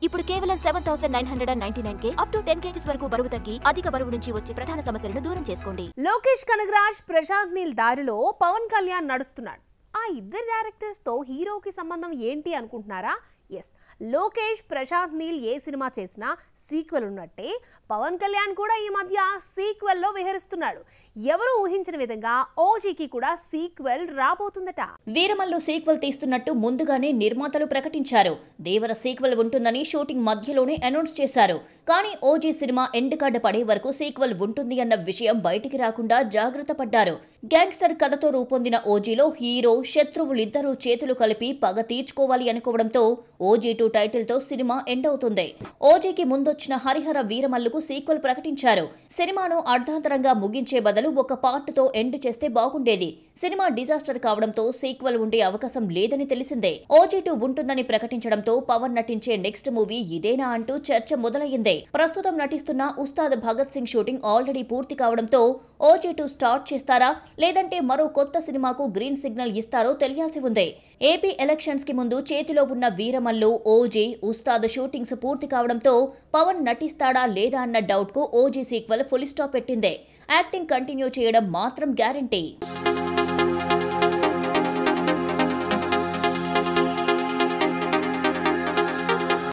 ఇప్పుడు కేవలం 7999K up to 10 kgs వరకు బరువు తగ్గి అధిక బరువు నుంచి వచ్చే ప్రధాన సమస్యలను దూరం చేసుకోండి. లోకేష్ కనగరాజ్ ప్రశాంత్ నీల్ దారిలో పవన్ కళ్యాణ్ నడుస్తున్నాడు. ఆ ఇద్దరు డైరెక్టర్స్ తో హీరోకి సంబంధం ఏంటి అనుకుంటున్నారా? ఎస్, లోకేష్ ప్రశాంత్ నీల్ ఏ సినిమా చేసినా సీక్వెల్ ఉన్నట్టే పవన్ కళ్యాణ్ కూడా ఈ మధ్య సీక్వెల్లో విహరిస్తున్నాడు. ఎవరు ఊహించిన విధంగా ఓజీకి కూడా సీక్వెల్ రాబోతుందట. వీరమల్లు సీక్వెల్ తీస్తున్నట్టు ముందుగానే నిర్మాతలు ప్రకటించారు. దేవర సీక్వెల్ ఉంటుందని షూటింగ్ మధ్యలోనే అనౌన్స్ చేశారు. కానీ ఓజీ సినిమా ఎండ్ కార్డ్ పడే వరకు సీక్వెల్ ఉంటుంది అన్న విషయం బయటికి రాకుండా జాగ్రత్త పడ్డారు. గ్యాంగ్స్టర్ కథతో రూపొందిన ఓజీలో హీరో శత్రువులిద్దరూ చేతులు కలిపి పగ తీర్చుకోవాలి అనుకోవడంతో OG2 టైటిల్ తో సినిమా ఎండ్ అవుతుంది. ఓజీకి ముందొచ్చిన హరిహర వీరమల్లుకు సీక్వెల్ ప్రకటించారు. సినిమాను అర్ధాంతరంగా ముగించే బదులు ఒక పార్ట్ తో ఎండ్ చేస్తే బాగుండేది. సినిమా డిజాస్టర్ కావడంతో సీక్వెల్ ఉండే అవకాశం లేదని తెలిసిందే. OG2 ఉంటుందని ప్రకటించడంతో పవన్ నటించే నెక్స్ట్ మూవీ ఇదేనా అంటూ చర్చ మొదలయ్యింది. ప్రస్తుతం నటిస్తున్న ఉస్తాద్ భగత్ సింగ్ షూటింగ్ ఆల్రెడీ పూర్తి కావడంతో OG2 స్టార్ట్ చేస్తారా లేదంటే మరో కొత్త సినిమాకు గ్రీన్ సిగ్నల్ ఇస్తారో తెలియాల్సి ఉంది. ఏపీ ఎలక్షన్స్ కి ముందు చేతిలో ఉన్న వీరమల్లు, ఓజీ, ఉస్తాద్ షూటింగ్స్ పూర్తి కావడంతో పవన్ నటిస్తాడా లేదా అన్న డౌట్ కు ఓజీ సీక్వెల్ ఫుల్ స్టాప్ పెట్టిందే. యాక్టింగ్ కంటిన్యూ చేయడం మాత్రం గ్యారంటీ.